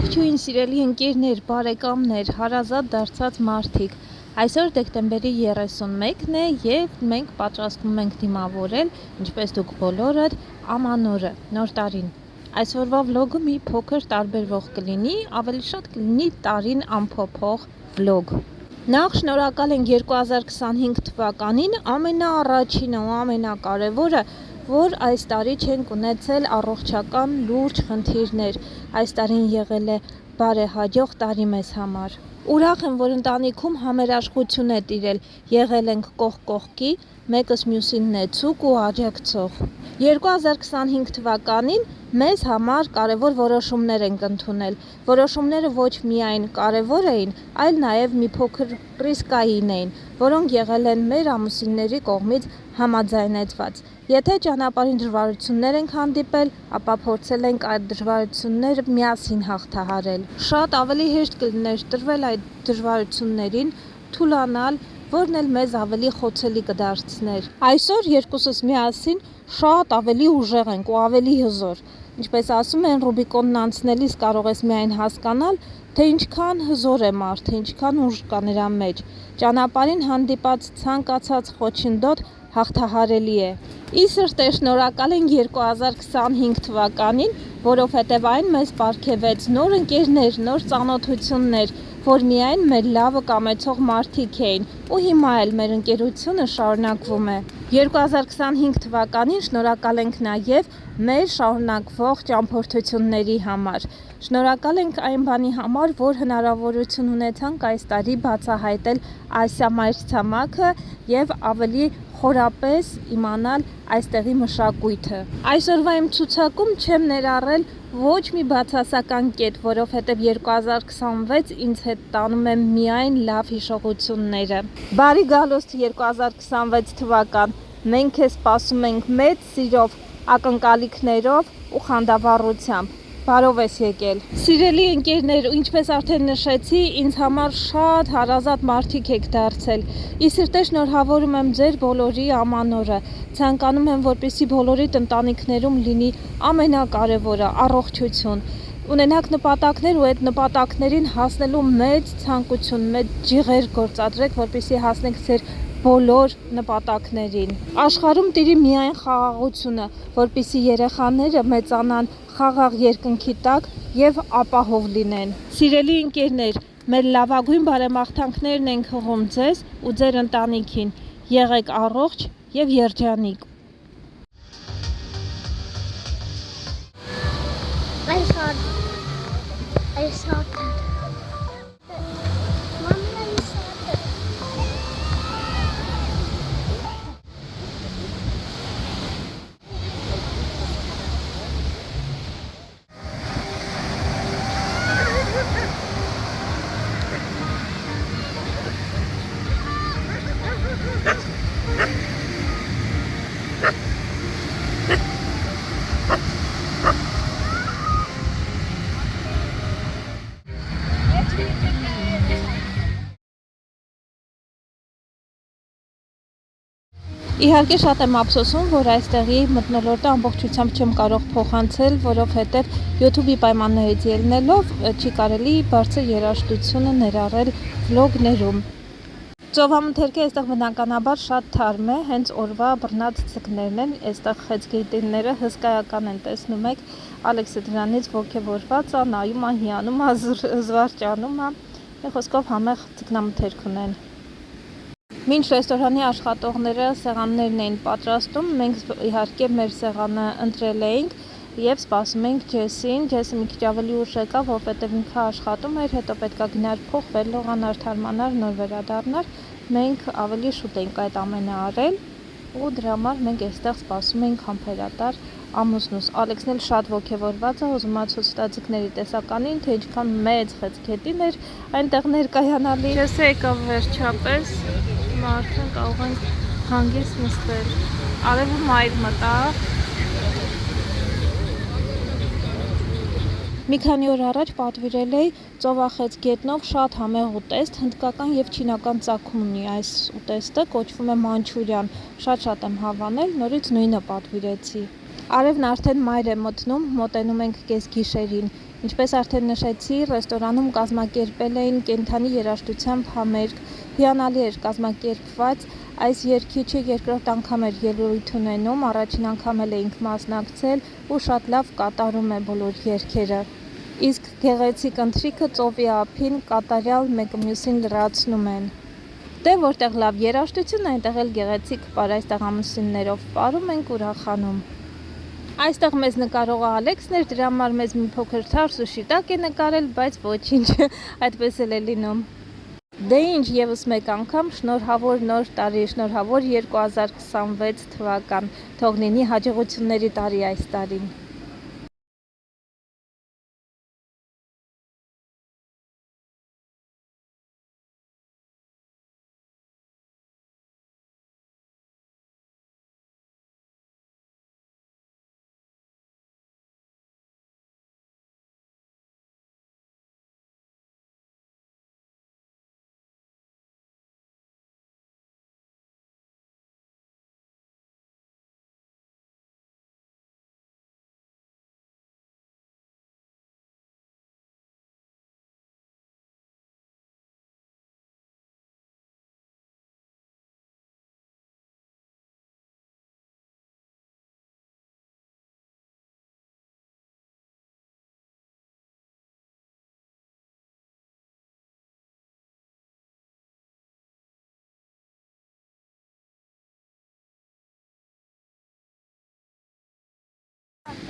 Ողջույն սիրելի ընկերներ, բարեկամներ, հարազատ դարձած մարդիկ։ Այսօր դեկտեմբերի 31-ն է եւ մենք պատրաստվում ենք դիմավորել, ինչպես դուք բոլորդ, ամանորը, նոր տարին։ Այսօրվա վլոգը մի փոքր տարբերվող կլինի, ավելի շատ կլինի տարին ամփոփող վլոգ։ Նախ շնորհակալ ենք 2025 թվականին ամենաառաջինը ու ամենակարևորը, որ այս տարի չենք ունեցել առողջական լուրջ խնդիրներ, այս տարին եղել է բարեհաջող տարի մեզ համար։ Ուրախ եմ, որ ընտանիքում համերաշխություն է տիրել, եղել ենք կողք կողքի, մեկս մյուսին նեցուկ ու աջակցող։ 2025 թվականին մեզ համար կարևոր որոշումներ ենք ընդունել։ Որոշումները ոչ միայն կարևոր էին, այլ նաև մի փոքր ռիսկային էին, որոնք եղել են մեր ամուսինների կողմից համաձայնեցված։ Եթե ճանապարհին դժվարություններ ենք հանդիպել, ապա փորձել ենք այդ դժվարությունները միասին հաղթահարել։ Շատ ավելի հեշտ կլիներ տրվել այդ դժվարություններին, թուլանալ, որն էլ մեզ ավելի խոցելի կդարձներ։ Այսօր երկուսս միասին շատ ավելի ուժեղ ենք ու ավելի հզոր։ Ինչպես ասում են, Ռուբիկոնն անցնելիս կարող ես միայն հասկանալ, թե ինչքան հզոր է մարդը, ինչքան ուժ կա նրա մեջ։ Ճանապարհին հանդիպած ցանկացած խոչընդոտ հաղթահարելի է։ Ի սրտե շնորհակալ ենք 2025 թվականին, որովհետև այն մեզ պարգևեց նոր ընկերներ, նոր ծանոթություններ, որ միայն մեր լավը կամեցող մարդիկ էին, ու հիմա էլ մեր ընկերությունը շարունակվում է։ 2025 թվականին շնորհակալ ենք նաև մեր շարունակվող ճամփորդությունների համար։ Շնորհակալ ենք այն բանի համար, որ հնարավորություն ունեցանք այս տարի բացահայտել Ասիա-մայրցամաքը եւ ավելի խորապես իմանալ այստեղի մշակույթը։ Այսօրվա իմ ցուցակում չեմ ներառել ոչ մի բացասական կետ, որովհետև 2026 ինձ հետ տանում եմ միայն լավ հիշողությունները։ Բարի գալուստ 2026 թվական։ Մենք քեզ սպասում ենք մեծ սիրով, ակնկալիքներով ու խանդավառությամբ։ Բարով ես եկել։ Սիրելի ընկերներ, ինչպես արդեն նշեցի, ինձ համար շատ հարազատ մարդիկ եք դարձել։ Ի սրտե շնորհավորում եմ ձեր բոլորի ամանորը։ Ցանկանում եմ, որպեսզի բոլորիդ ընտանիքներում լինի ամենակարևորը՝ առողջություն։ Ունենաք նպատակներ ու այդ նպատակներին հասնելու մեծ ցանկություն, մեծ ջիղեր գործադրեք, որպեսզի հասնեք ձեր բոլոր նպատակներին։ Աշխարհում տիրի միայն խաղաղությունը, որպեսզի երեխաները մեծանան խաղաղ երկնքի տակ եւ ապահով լինեն։ Սիրելի ընկերներ, մեր լավագույն բարեմաղթանքներն ենք հղում ձեզ ու ձեր ընտանիքին։ Եղեք առողջ եւ երջանիկ։ Իհարկե շատ եմ ափսոսում, որ այստեղի մթնոլորտը ամբողջությամբ չեմ կարող փոխանցել, որովհետև YouTube-ի պայմաններից ելնելով չի կարելի բարձր երաժշտությունը ներառել վլոգներում։ Ծովամթերքը այստեղ բնականաբար շատ թարմ է, հենց օրվա բռնած ցկներն են, այստեղ խեցգետինները հսկայական են, տեսնում եք, Ալեքսը դրանից ոգևորված է, նայում է, հիանում է, զվարճանում է, մի խոսքով համեղ ցկնամթերք ունեն։ Մինչ ռեստորանի աշխատողները սեղաններն էին պատրաստում, մենք իհարկե մեր սեղանը ընտրել էինք եւ սպասում էինք Ջեսին։ Ջեսը մի քիչ ավելի ուշ եկավ, որովհետեւ ինքը աշխատում էր, հետո պետքա գնար փոխվել, լողանար, թարմանար, նոր վերադառնար։ Մենք ավելի շուտ էինք այդ ամենը արել ու դրա համար մենք այստեղ սպասում էինք համբերատար ամուսնուս։ Ալեքսն էլ շատ ոգևորված է, ուզում է ցույց տա ձկների տեսականին, թե ինչքան մեծ խեցգետին էր այնտեղ ներկայանալի։ Ջեսը եկավ վերջապես, մարդն կարող են հանգիստ նստել։ Արևը մայր մտավ։ Մի քանի օր առաջ պատվիրել էի ծովախեցգետնով շատ համեղ ուտեստ, հնդկական եւ չինական ծագում ունի այս ուտեստը, կոչվում է մանչուրյան։ Շատ եմ հավանել, նորից նույնը պատվիրեցի։ Արևն արդեն մայր է մտնում, մոտենում ենք կեսգիշերին։ Ինչպես արդեն նշեցի, ռեստորանում կազմակերպել էին կենդանի երաժշտությամբ համերգ, հիանալի էր կազմակերպված, այս երգիչը երկրորդ անգամ էր ելույթ ունենում, առաջին անգամ էլ էինք մասնակցել ու շատ լավ կատարում է բոլոր երգերը։ Իսկ գեղեցիկ ընթրիքը ծովի ափին կատարյալ մեկը մյուսին լրացնում են։ Դե որտեղ լավ երաժշտություն է, այնտեղ էլ գեղեցիկ պար, այստեղ ամուսիններով պարում ենք, ուրախանում։ Այստեղ մեզ նկարողը Ալեքսն էր, դրա համար մեզ մի փոքր թարս ու շիտակ է նկարել, բայց ոչինչ, այդպես էլ է լինում։ Դե ինչ, եւս մեկ անգամ շնորհավոր նոր տարի, շնորհավոր 2026 թվական, թող լինի հաջողությունների տարի այս տարին։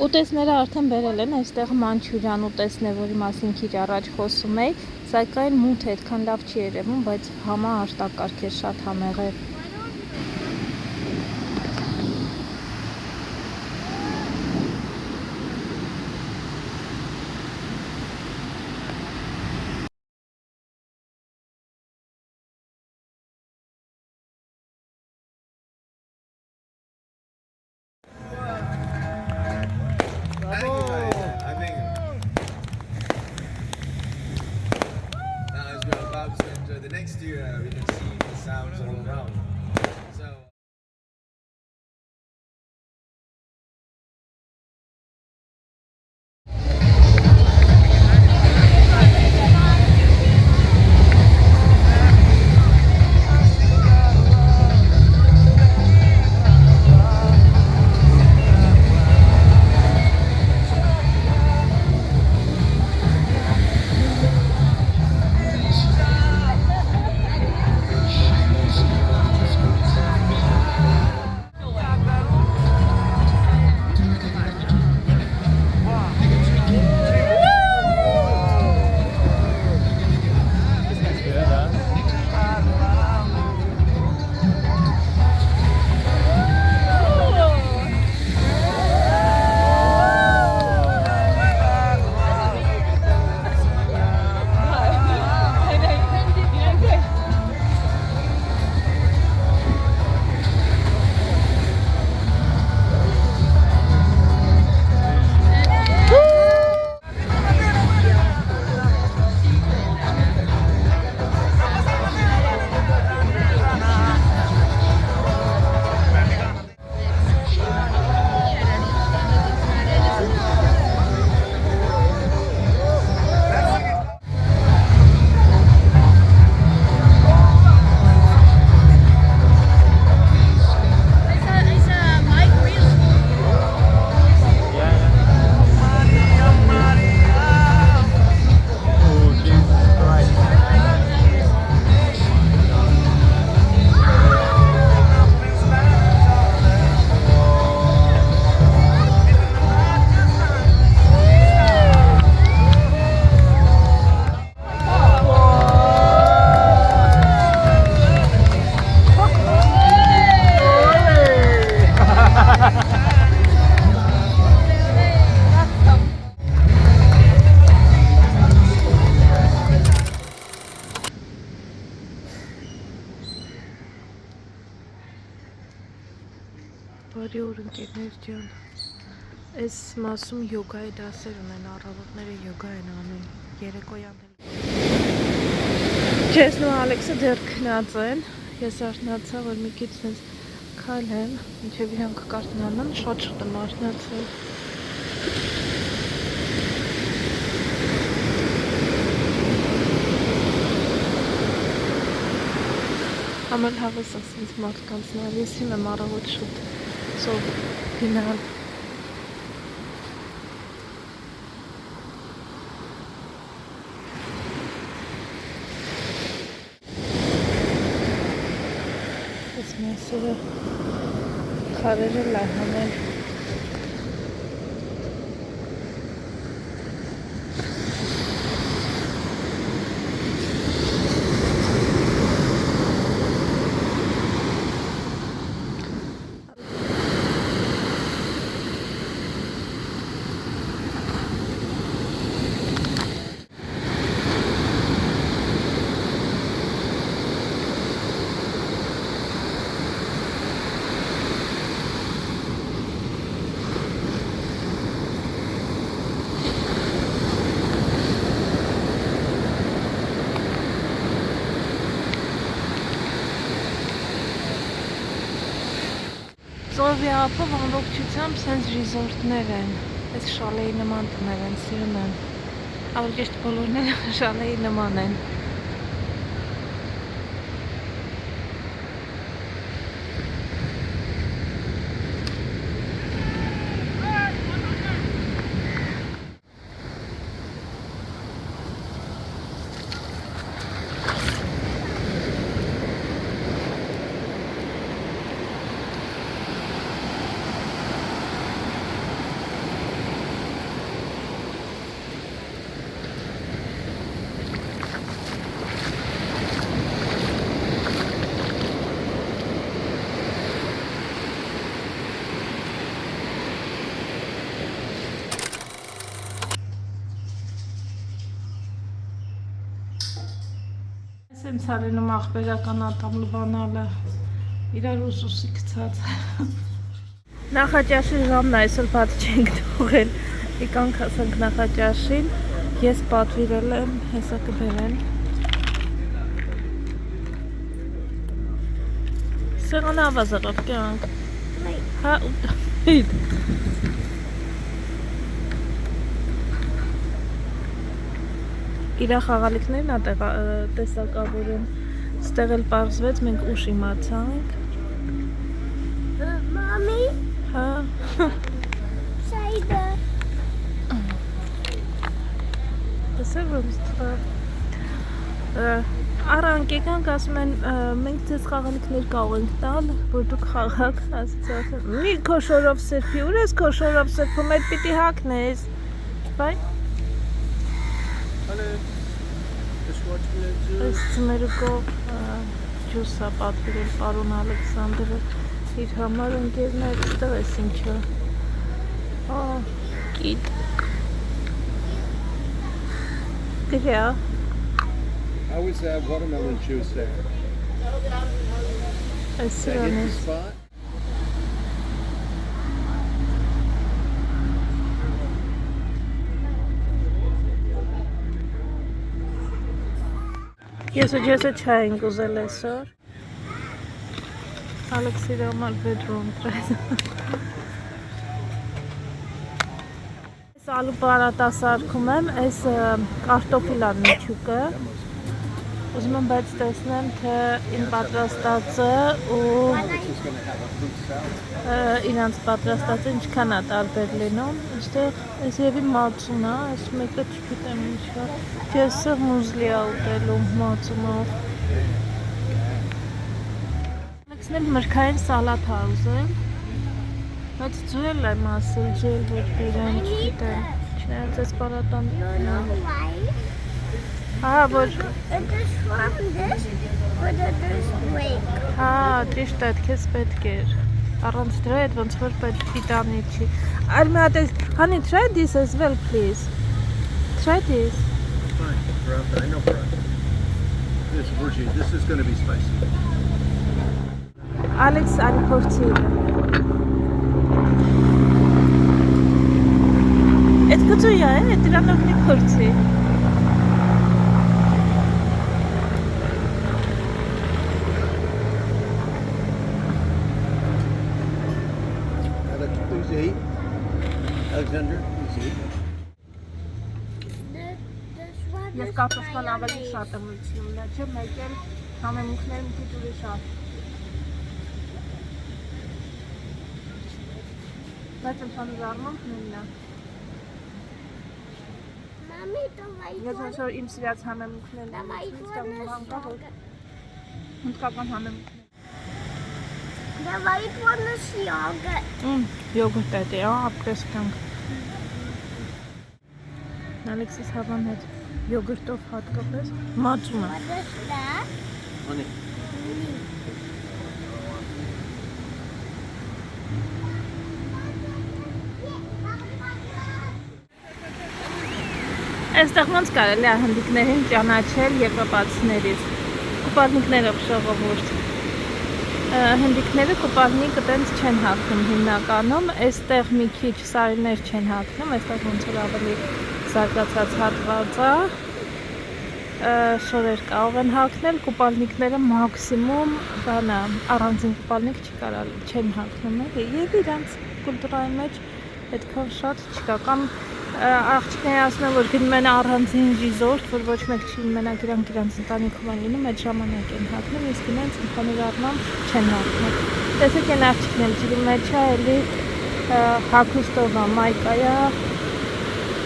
Ուտեստները արդեն բերել են, այստեղ մանչուրյան ուտեստն է, որի մասին քիչ առաջ խոսում էի, սակայն մութ է, այդքան լավ չի երևում, բայց համա արտակարգ է, շատ համեղ է։ The next year we can see the sounds all around. So Բարի օր ընկերներ ջան, այս մասում յոգայի դասեր ունեն, առավոտները յոգա են անում, երեկոյան Ջեսն ու Ալեքսը դեռ քնած են, ես արթնացա, որ մի քիչ sense քայլեմ, մինչև իրանք կարթնանան, շատ եմ արթնացել։ Ամեն հավես ասենց մարդկանց նավեսին եմ առավոտ շուտ ծով գնալ ես մեսերը քարերը լահանել Ծովի ափով ամբողջությամբ սենց ռիզորտներ են, այս շալեի նման տներ են, սիրում են, ավելի ճիշտ բոլորն են շալեի նման են։ Եմ ցարենում աղբերական ատամլ բանալը իրար ուսուսի գցած Նախաճաշի ժամն այսօր բաց չենք թողել եկանք ասանք նախաճաշին ես պատվիրել եմ հեսա կբերեն սեղանը ավազեղով կյանք հա ուտիտ Իրա խաղալիքներն ա տեսակավորում, ստեղ էլ պարզվեց, մենք ուշ իմացանք Mommy, Հա say the Տեսեր որ Արանք եկանք ասում են, մենք ձեզ խաղալիքներ կարող ենք տալ, որ դուք խաղաք, ասացի մի քո շորով սրբի, ուր ես քո շորով սրբում, այդ պիտի հագնես, բայ Hello. Just watching the zoo. Այս ծմերուկով ջուս է պատվիրել պարոն Ալեքսանդրը իր համար ընկերներ ստեղ ես ինչը կիտ Գրյա How was that watermelon juice there? Այս Did I hit սրան the ես spot? Ես ու ջեսը չայ ենք ուզել այսօր Ալեքսիր համար bedroom տրես Այս ալու պարատասարքում եմ, այս կարտոֆիլան միջուկը Ուզում եմ բայց տեսնեմ, թե իմ պատրաստածը ու Just gonna have a fruit salad. իրանց պատրաստածը ինչքան է տարբեր լինում Այստեղ այս եւի մածուն է, այս մեկը չգիտեմ ինչ է Ջեսը մուզլի է ուտելու մածունով Ալեքսն էլ մրգային սալատ է ուզել Բայց ձուել եմ ասել, ջել որ բերեն, չգիտեմ Չնայած այս պարատան why? Հա, որ It is from this, but it is weak. Հա, ճիշտ է, քեզ պետք էր Առանց դրա այդ ոնց որ պետք վիտամին չի Այլ մի հատ էս, honey, try this as well, please Try this Fine. Paratha. I know paratha. This Virgie. This is gonna be spicy. Ալեքս արի փորձի Այդ կծույա է, դրանով մի փորձի Please eat. Alexander, please eat. This one Ես is կարտոֆան ավելի mayonnaise. շատ եմ ուզում, չէ՞ մեկ էլ Համեմունքները մի քիչ ուրիշ է։ Բայց ընդհանուր առմամբ նույնն է։ Mommy, the white Ես one. այսօր իմ սիրած համեմունքներն The եմ white ուզում, one is ստանում կա, որ yogurt. հնդկական համեմունքներ։ The white one is yogurt. Յոգուրտ է դե, ապրես կանք։ Ալեքսիս հավան հետ յոգուրտով հատկապես մածում է։ What is that? Honey. Այստեղ ոնց կարելի է հնդիկներին ճանաչել եվրոպացիներից։ Կուպարնիկներով ժողովուրդ։ Հնդիկները կուպարնիկը տենց չեն հագնում հիմնականում, այստեղ մի քիչ սարիներ չեն հագնում, այստեղ ոնց որ ավելի զարգացած հատված է։ Շորեր կարող են հագնել, կուպալնիկները մաքսիմում բանը առանձին կուպալնիկ չեն հագնում էլի, եւ իրանց կուլտուրայի մեջ այդքան շատ չկա, կամ աղջիկները ասում են, որ գնում են առանձին ռիզորտ, որ ոչ մեկ չի մենակ իրանց ընտանիքում են լինում, այդ ժամանակ են հագնում, իսկ իրենց ընդհանուր առմամբ չեն հագնում։ Տեսեք են աղջիկն էլ ջրի մեջ է, էլի հագուստով է,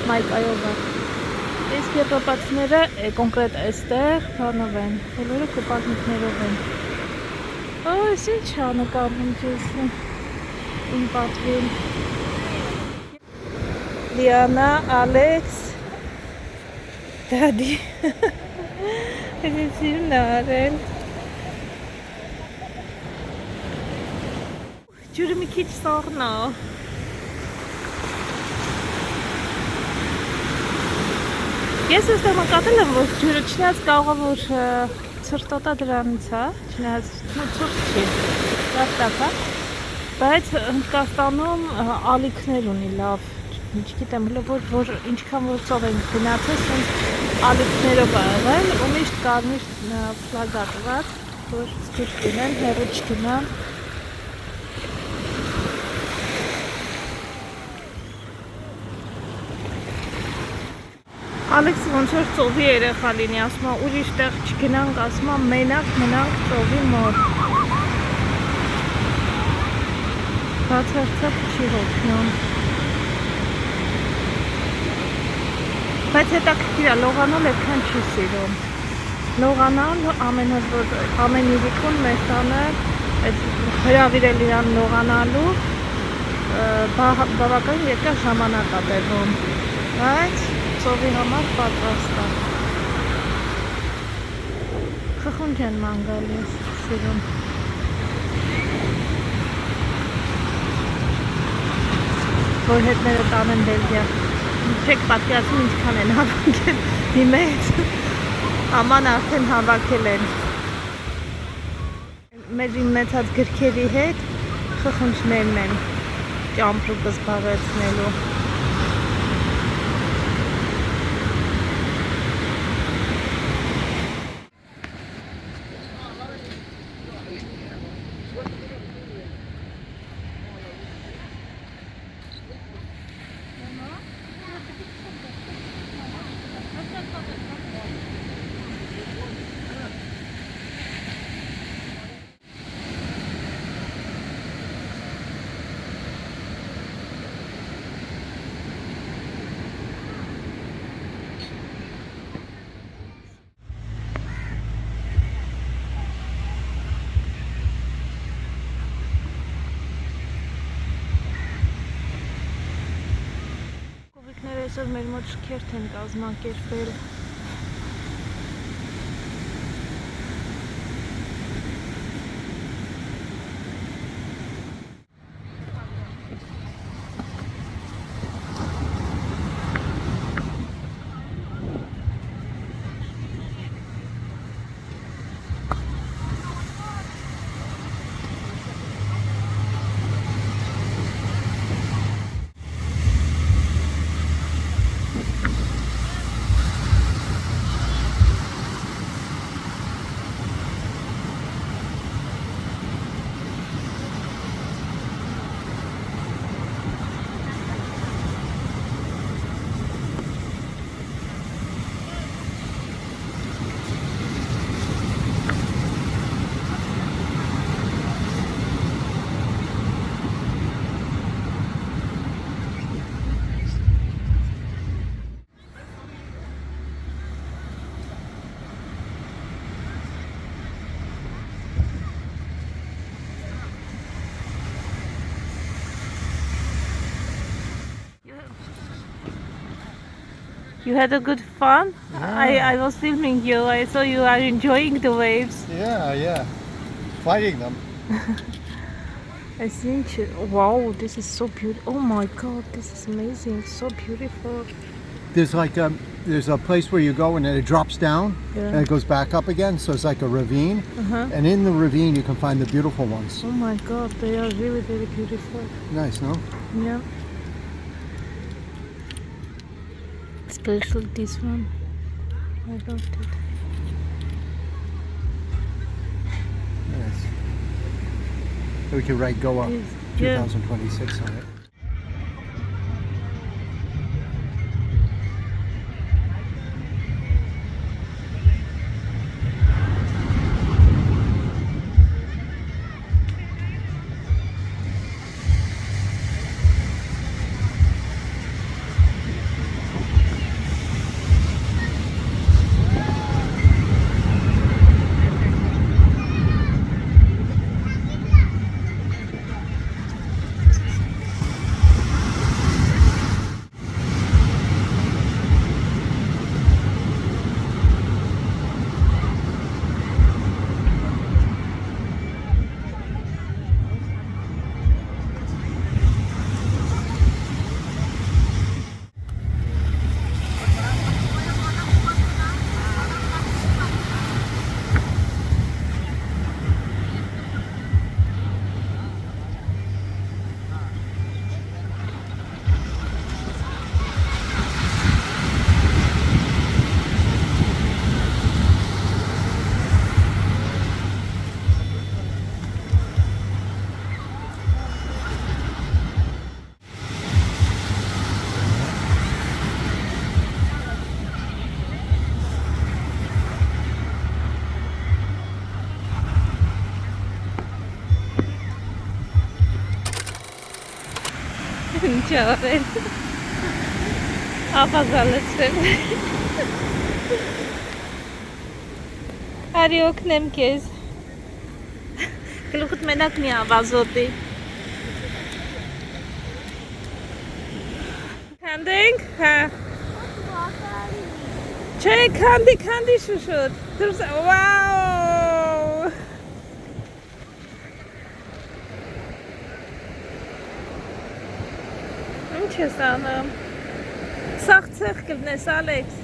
մայկայով է։ Իսկ եվրոպացիները կոնկրետ այստեղ բանով են, բոլորը կուպալնիկներով են։ Այս ինչ է նկարվում քեզ իմ պատվին։ Լիանա, Ալեքս, Դադի, սիրուն է արել։ Ջուրը մի քիչ սառն է։ Ես այստեղ նկատել եմ, որ ջուրը չնայած կարող է որ ցրտոտա դրանից է, չնայած ցուրտ չի, լավ տակ է, բայց Հնդկաստանում ալիքներ ունի լավ, չգիտեմ, որ ինչքան որ ծով են գնացել, ասենց ալիքներով է եղել, ու միշտ կարմիր ֆլագա տված, որ զգուշ գնեն, հեռու չգնան։ Ալեքսը ոնց որ ծովի երեխա լինի, ասում է ուրիշ տեղ չգնանք, ասում է մենակ մնանք ծովի մոտ։ Բացարձակ չի հոգնում։ Բայց հետաքրքիր է, լողանալ այդքան չի սիրում։ Լողանալ ամեն իրիկուն մեր տանը հրավիրել իրան լողանալու բավական երկար ժամանակ է տևում, բայց ծովի համար պատրաստ է։ Խխունջ են ման գալիս, սիրում։ Որ հետները տանեն Բելգիա։ Չեք պատկերացնում ինչքան են հավաքել հիմեць, աման արդեն հավաքել են։ Մեր մեծած գրքերի հետ խխունջներն են ճամպրուկը զբաղեցնելու։ Այսօր մեր մոտ շքերթ են կազմակերպել։ You had a good fun? Yeah. I was filming you. I saw you are enjoying the waves. Yeah. Fighting them. I think, wow, this is so beautiful. Oh my God, this is amazing. So beautiful. There's like there's a place where you go and then it drops down Yeah. and it goes back up again. So it's like a ravine. And in the ravine you can find the beautiful ones. Oh my God, they are really, very beautiful. Nice, no? Yeah. Especially this one. I loved it. Nice. We could write Goa Yeah. 2026 on it. Չարել ապազալեցրել Արի օգնեմ քեզ Գլուխդ մենակ մի ավազոտի Քանդենք հա Չէ քանդի շուշուտ դուրս վաու Ինչ ես անում Սաղ ցեղ կլնես Ալեքս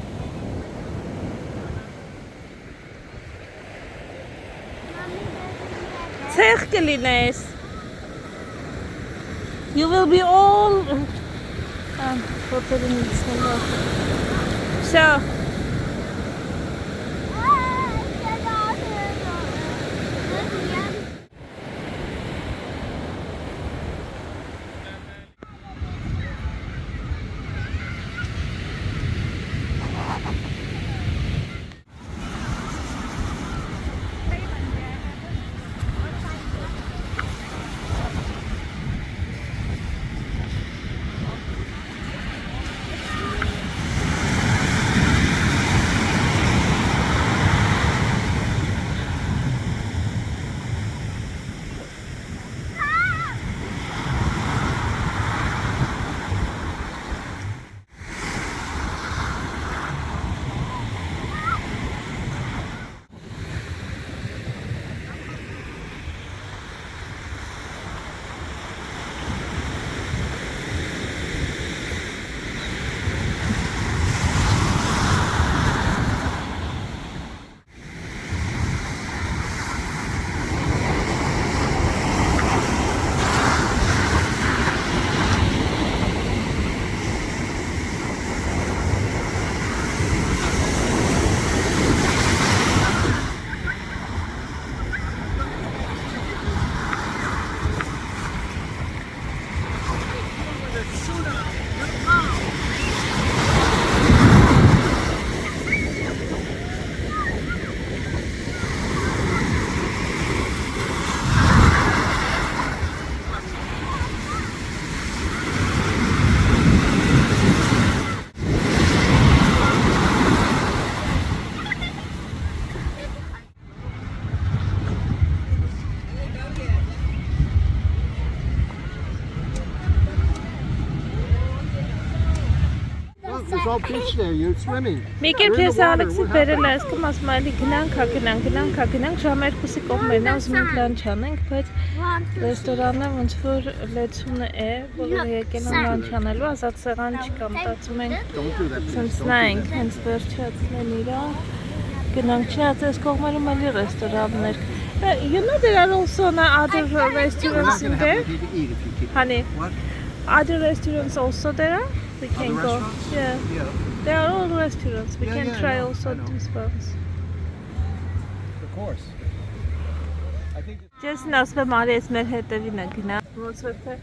Ցեղ կլինես You will be all Ֆոտորին իցնելով Всё There's all fish there. You're swimming. Մեկը You're in ես the water. Ալեքսի What բերել է, ասում ասում այլի գնանք, ժամ 2-ի կողմերն ուզում ենք լանչ անենք, բայց ռեստորանը ոնց որ լեցուն է, բոլորը եկել են լանչ անելու, ազատ սեղան չկա, մտածում ենք Don't do that. սենց նայենք, հենց վերջացնեն իրար, գնանք չնայած այս կողմերում էլի ռեստորաններ։ You know there are also other restaurants in there? To eat if you keep. Honey, What? other restaurants also there are? We can go. restaurants? Yeah. Yeah, There are all restaurants. We Yeah, can yeah, try I know, also I know. these ones. of course. I think. Ջեսին ասում եմ արի ես մեր հետևին է գնա։ Ոնց որ թե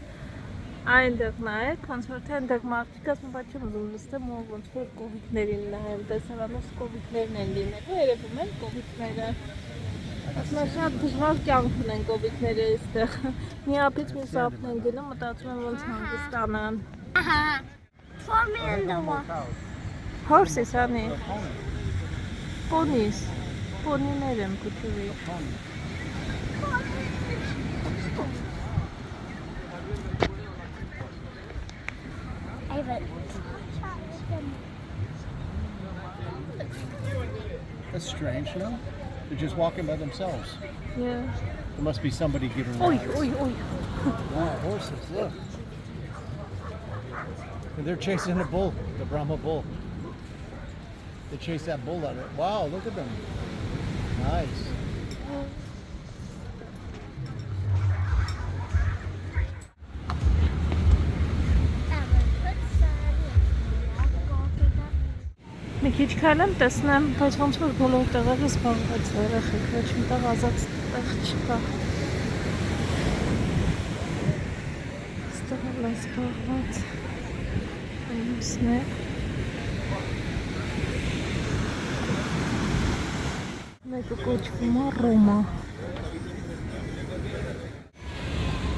այնտեղ նայեք, ոնց որ թե այնտեղ մարդիկ ասում բայց չեմ ուզում նստեմ ու ոնց որ կովիկներին նայեմ, տեսարանով կովիկներն են լինելու, երևում են կովիկները։ Ասում եմ շատ դժվար կյանք ունեն կովիկները այստեղ։ Մի ապից մյուս ապն են գնում, մտածում եմ ոնց հանգստանան։ Throw me in the water. Horses, honey. Ponies. Ponyներ են փոքրի։ That's strange, you know? They're just walking by themselves. Yeah. There must be somebody giving Oy, rides. oy, oy. Wow, horses, look. And they're chasing a bull, the Brahma bull. They chase that bull out of it. Wow, look at them. Nice. Մի քիչ քայլեմ, տեսնեմ, բայց ոնց որ բոլոր տեղերը զբաղված է երեխեք, ոչ մի տեղ ազատ տեղ չկա։ Ստեղ էլ է զբաղված։ Ամուսներ։ Մեկը կոչվում է Ռոմա։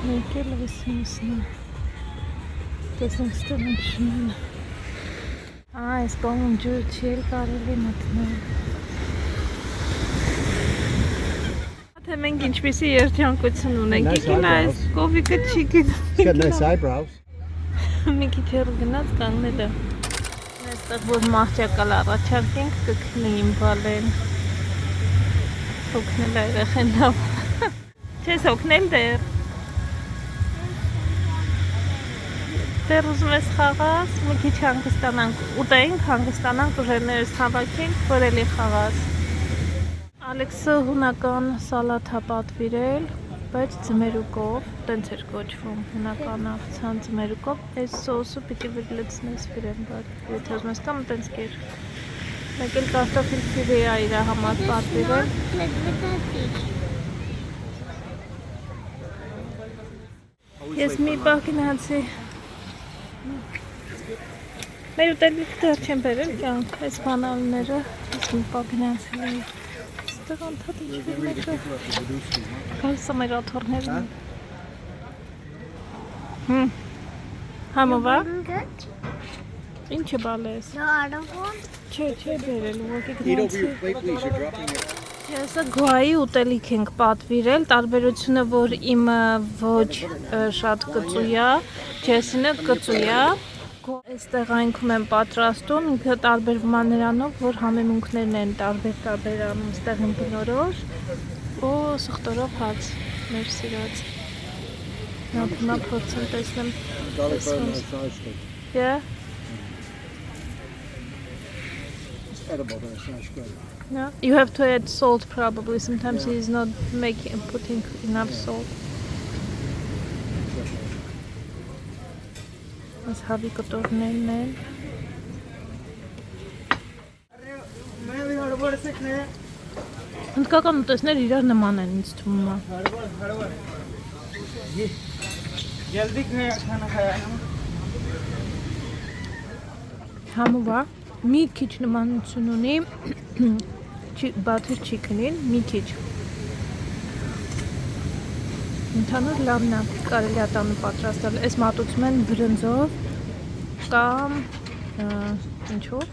Մեկը լվիսմուսն է։ Տեսնենք ստեղ ինչ շնորհ։ Այս կողմում ջուր չի էլ կարելի մտնել։ Թե մենք ինչպիսի երջանկություն ունենք, եկին այս կովիկը չի It's got nice գնա։ eyebrows. Մի քիչ հեռու գնաց կանգնել է։ Այստեղ որ մահճակալ առաջարկենք կքնեին բալեն։ Օգնել է երեխեն լավ։ Չես օգնել դեռ։ Դեռ ուզում ես խաղաս, մի քիչ հանգստանանք, ուտենք, հանգստանանք, ուժերներս հավաքենք, որ էլի խաղաս։ Ալեքսը հունական սալաթ է պատվիրել, բայց ձմերուկով, տենց էր կոչվում, հունական աղցան ձմերուկով, այս սոսը պիտի վրլեցնես վիրեն, բայց եթե ուզում ես կամ տենց կեր։ Մեկ էլ կարտոֆիլ պյուրե է իր համար պատվիրել։ Ես մի բակ գնացի։ Մեր ուտելիք դեռ չեն բերել կյանք, այս բանալները, ես մի բակ գնացել էի։ Ստեղ անդադ ինչ-որ մեկը գալիս է մեր աթոռներն։ Համով է։ Ինչ է բալես։ No, I don't want. Չէ բերել, ուղղակի Eat over your գնացի։ plate, please. You're dropping it. Եսը գոյի ուտելիք ենք պատվիրել, տարբերությունը որ իմը ոչ շատ կծույա, ջեսինը կծույա, այստեղ այնքում են պատրաստում, ինքը տարբերվում է նրանով, որ համեմունքներն են տարբեր անում, այստեղ են բնորոշ, ու սխտորով հաց, մեր սիրած։ Նա փորձեմ տեսնեմ, Garlic butter massage stick. yeah, It's edible, but it's not good. no, you have to add salt probably, sometimes he's not putting enough salt. Այս հավի կտորներն են։ Հնդկական ուտեսներ իրար նման են ինձ թվում է։ Համով է, մի քիչ նմանություն ունի butter chicken-ին, մի քիչ։ Ընդհանուր լավն է, կարելի է տանը պատրաստել։ Այս մատուցում են բրնձով կամ ինչով։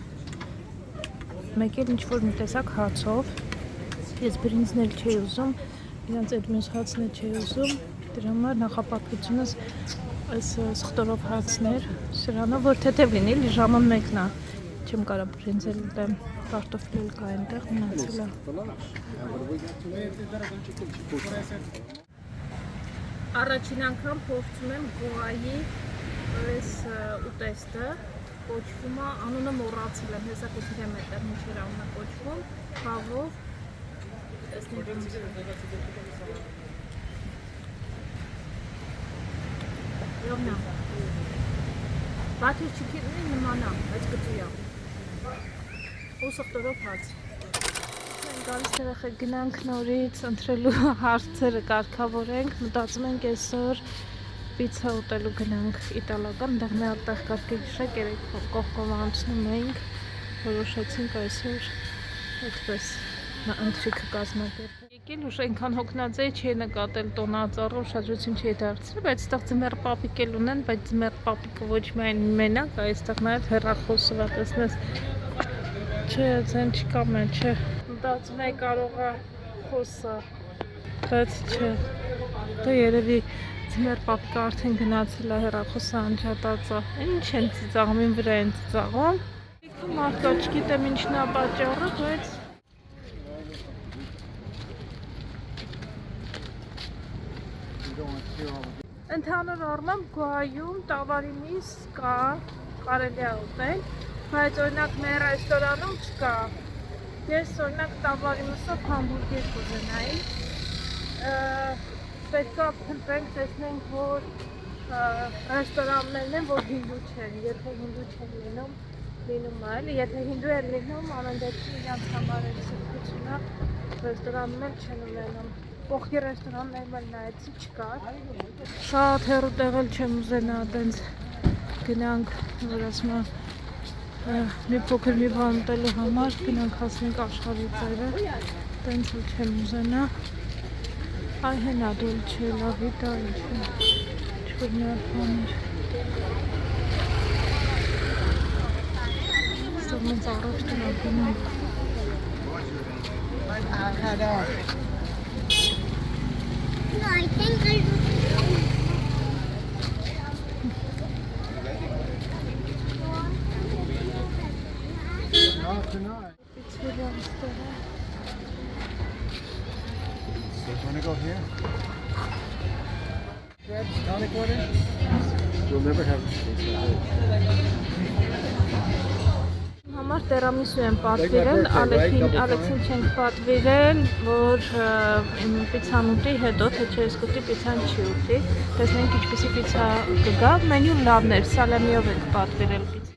Մեկ էլ ինչ-որ մի տեսակ հացով։ Ես բրինձն էլ չի ուզում, իրանց այդ մյուս հացն էլ չի ուզում։ Դրա համար նախապատվությունս Այս սխտորով հացներ, սրանով որ թեթև լինի, ժամը մեկն է, չեմ կարա բրինձել դեմ, կարտոֆիլ կա այնտեղ մնացել է։ Առաջին անգամ փորձում եմ գոայի այս ուտեստը, կոչվում է, անունը մոռացել եմ, հեսա կոչվում եմ այդտեղ ինչեր անունը կոչվում, խավով, տեսնենք ոնց է։ Լավնա։ Բաթեր չիքիտնի նմանա, բայց գծույա։ Ու սխտորով հաց։ Մենք գալիս երեխեք գնանք նորից ընտրելու հարցերը կարգավորենք, մտածում ենք այսօր պիցա ուտելու գնանք իտալական, դեղ մի հատ տեղ կարգ գիշակ երեք կողքով անցնում էինք, որոշեցինք այսօր այդպես ընթրիքը կազմակերպել։ Եկել ուշ այնքան հոգնած էի, չի նկատել տոնածառով շարժություն չի դարձրել, բայց այստեղ ձմեռ պապիկ էլ ունեն, բայց ձմեռ պապիկը ոչ միայն մենակ, այստեղ նաև հեռախոսը տեսնես, չէ, ձեն չկա մեն, չէ, մտածում էի կարող է խոսը, բայց չէ, դա երևի ձմեռ պապիկը արդեն գնացել է հեռախոսը անջատած է, ինչ են ծիծաղում, իմ վրա են ծիծաղում, մարդկա չգիտեմ ինչն է պատճառը, բայց ընդհանուր առմամբ գոհայում տավարի միս կա, կարելի է ուտել, բայց օրինակ մեր ռեստորանում չկա։ Ես օրինակ տավարի մսով համբուրգեր կուզենայի։ Պետք է փնտրենք, տեսնենք, որ ռեստորաններն են, որ հինդու չեն, եթե հինդու չեն լինում այլ, եթե հինդու են լինում, ամեն դեպքում իրանց համար էլ սրբությունը ռեստորաններ չեն ունենում։ Կողքի ռեստորաններում էլ նայեցի չկար, շատ հեռու տեղել չեմ ուզենա, տենց գնանք, որ ասում է մի փոքր մի բան ուտելու համար, գնանք հասնենք աշխարհի ծայրը, տենց էլ չեմ ուզենա, այ հենա դոլչե, լավիտա, ինչ-որ մի հատ բաներ, ստեղ մենք առաջ տնակ գնանք, No, I think I Not tonight. it's really unstable. So you want to go here? Grab tonic water? You'll never have a taste like Համար տերամիսու եմ պատվիրել, Ալեքսին չենք պատվիրել, որ պիցան ուտի հետո, թե չէ ես կուտի, պիցան չի ուտի, տեսնենք ինչպիսի պիցա կգա, մենյուն լավն էր, սալամիով ենք պատվիրել պիցա։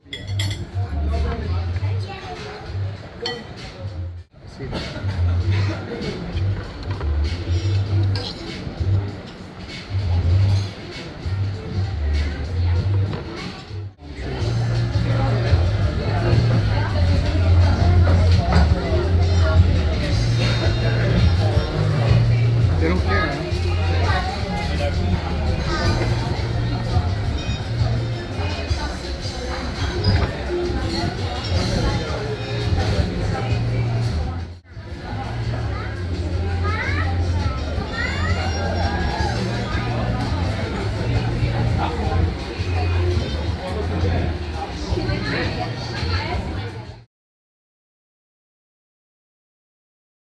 They don't care, huh?